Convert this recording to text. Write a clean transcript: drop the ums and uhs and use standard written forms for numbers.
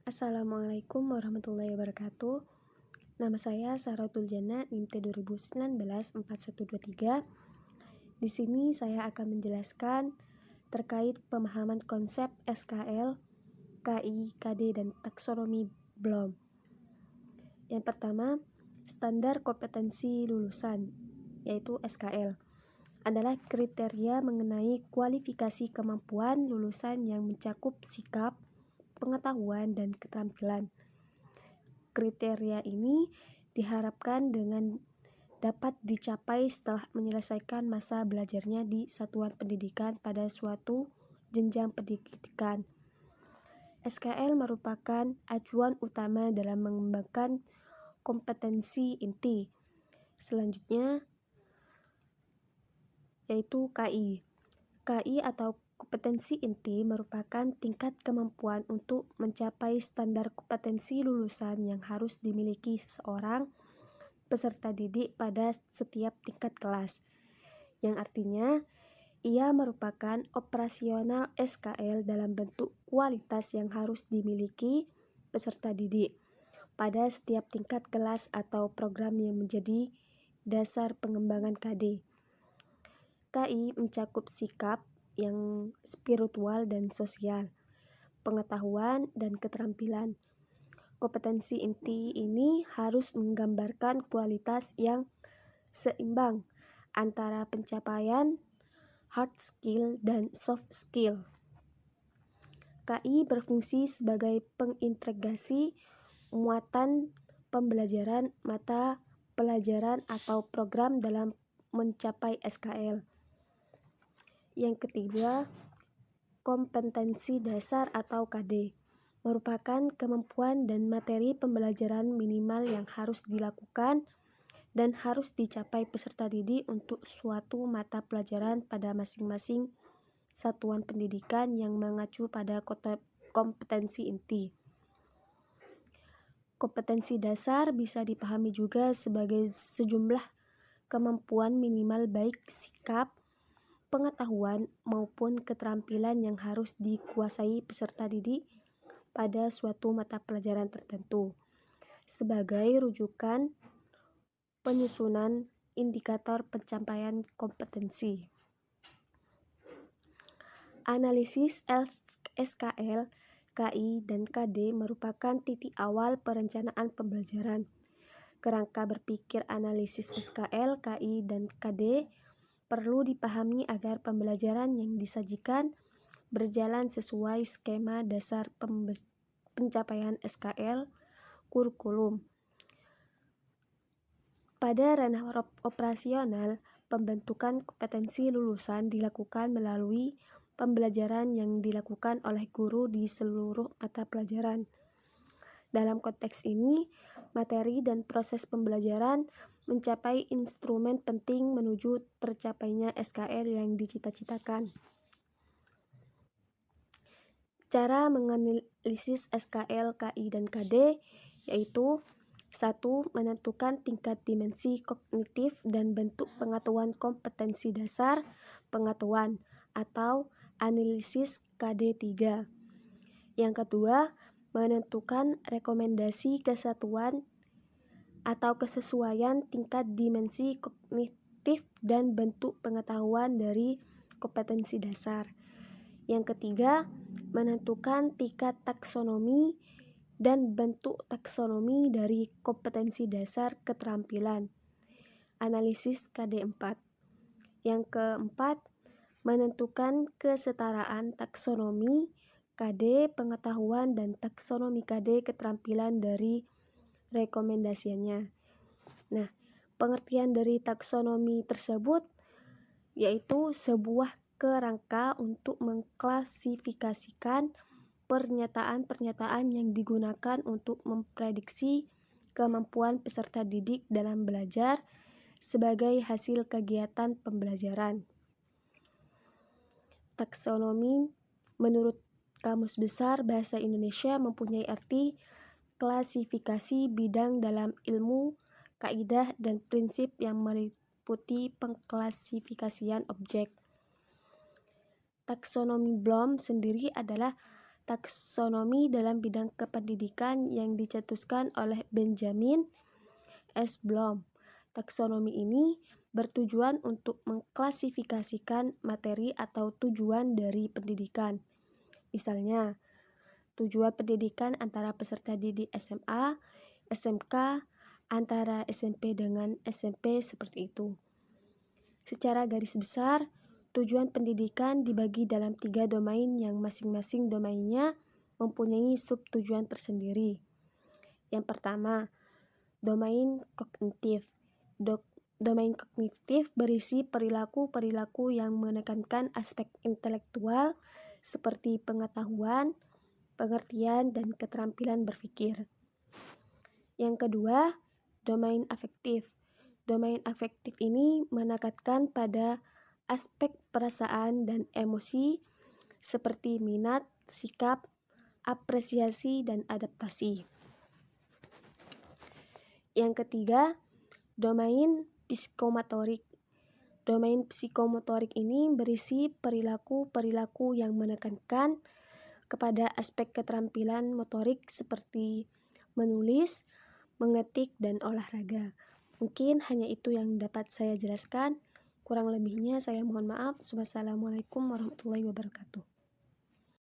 Assalamualaikum warahmatullahi wabarakatuh. Nama saya Saratul Jannah, NIM T 2019 4123. Di sini saya akan menjelaskan terkait pemahaman konsep SKL, KI, KD, dan taksonomi Bloom. Yang pertama, standar kompetensi lulusan, yaitu SKL, adalah kriteria mengenai kualifikasi kemampuan lulusan yang mencakup sikap, pengetahuan, dan keterampilan. Kriteria ini diharapkan dengan dapat dicapai setelah menyelesaikan masa belajarnya di satuan pendidikan pada suatu jenjang pendidikan. SKL merupakan acuan utama dalam mengembangkan kompetensi inti. Selanjutnya yaitu KI. KI atau kompetensi inti merupakan tingkat kemampuan untuk mencapai standar kompetensi lulusan yang harus dimiliki seseorang peserta didik pada setiap tingkat kelas, yang artinya ia merupakan operasional SKL dalam bentuk kualitas yang harus dimiliki peserta didik pada setiap tingkat kelas atau program yang menjadi dasar pengembangan KD. KI mencakup sikap yang spiritual dan sosial, pengetahuan dan keterampilan. Kompetensi inti ini harus menggambarkan kualitas yang seimbang antara pencapaian hard skill dan soft skill. KI berfungsi sebagai pengintegrasi muatan pembelajaran mata pelajaran atau program dalam mencapai SKL. Yang ketiga, kompetensi dasar atau KD merupakan kemampuan dan materi pembelajaran minimal yang harus dilakukan dan harus dicapai peserta didik untuk suatu mata pelajaran pada masing-masing satuan pendidikan yang mengacu pada kompetensi inti. Kompetensi dasar bisa dipahami juga sebagai sejumlah kemampuan minimal baik sikap, pengetahuan maupun keterampilan yang harus dikuasai peserta didik pada suatu mata pelajaran tertentu sebagai rujukan penyusunan indikator pencapaian kompetensi. Analisis SKL, KI, dan KD merupakan titik awal perencanaan pembelajaran. Kerangka berpikir analisis SKL, KI, dan KD perlu dipahami agar pembelajaran yang disajikan berjalan sesuai skema dasar pencapaian SKL kurikulum. Pada ranah operasional, pembentukan kompetensi lulusan dilakukan melalui pembelajaran yang dilakukan oleh guru di seluruh mata pelajaran. Dalam konteks ini, materi dan proses pembelajaran mencapai instrumen penting menuju tercapainya SKL yang dicita-citakan. Cara menganalisis SKL, KI, dan KD yaitu 1. Menentukan tingkat dimensi kognitif dan bentuk pengetahuan kompetensi dasar pengetahuan atau analisis KD3. Yang kedua, menentukan rekomendasi kesatuan atau kesesuaian tingkat dimensi kognitif dan bentuk pengetahuan dari kompetensi dasar. Yang ketiga, menentukan tingkat taksonomi dan bentuk taksonomi dari kompetensi dasar keterampilan. Analisis KD4. Yang keempat, menentukan kesetaraan taksonomi KD pengetahuan dan taksonomi KD keterampilan dari rekomendasinya. Nah, pengertian dari taksonomi tersebut yaitu sebuah kerangka untuk mengklasifikasikan pernyataan-pernyataan yang digunakan untuk memprediksi kemampuan peserta didik dalam belajar sebagai hasil kegiatan pembelajaran. Taksonomi menurut Kamus Besar Bahasa Indonesia mempunyai arti klasifikasi bidang dalam ilmu, kaidah, dan prinsip yang meliputi pengklasifikasian objek. Taksonomi Bloom sendiri adalah taksonomi dalam bidang kependidikan yang dicetuskan oleh Benjamin S. Bloom. Taksonomi ini bertujuan untuk mengklasifikasikan materi atau tujuan dari pendidikan. Misalnya, tujuan pendidikan antara peserta didik SMA, SMK, antara SMP dengan SMP seperti itu. Secara garis besar, tujuan pendidikan dibagi dalam 3 domain yang masing-masing domainnya mempunyai subtujuan tersendiri. Yang pertama, domain kognitif. Domain kognitif berisi perilaku-perilaku yang menekankan aspek intelektual seperti pengetahuan, pengertian, dan keterampilan berpikir. Yang kedua, domain afektif. Domain afektif ini menekankan pada aspek perasaan dan emosi seperti minat, sikap, apresiasi, dan adaptasi. Yang ketiga, domain psikomotorik. Domain psikomotorik ini berisi perilaku-perilaku yang menekankan kepada aspek keterampilan motorik seperti menulis, mengetik, dan olahraga. Mungkin hanya itu yang dapat saya jelaskan. Kurang lebihnya saya mohon maaf. Wassalamualaikum warahmatullahi wabarakatuh.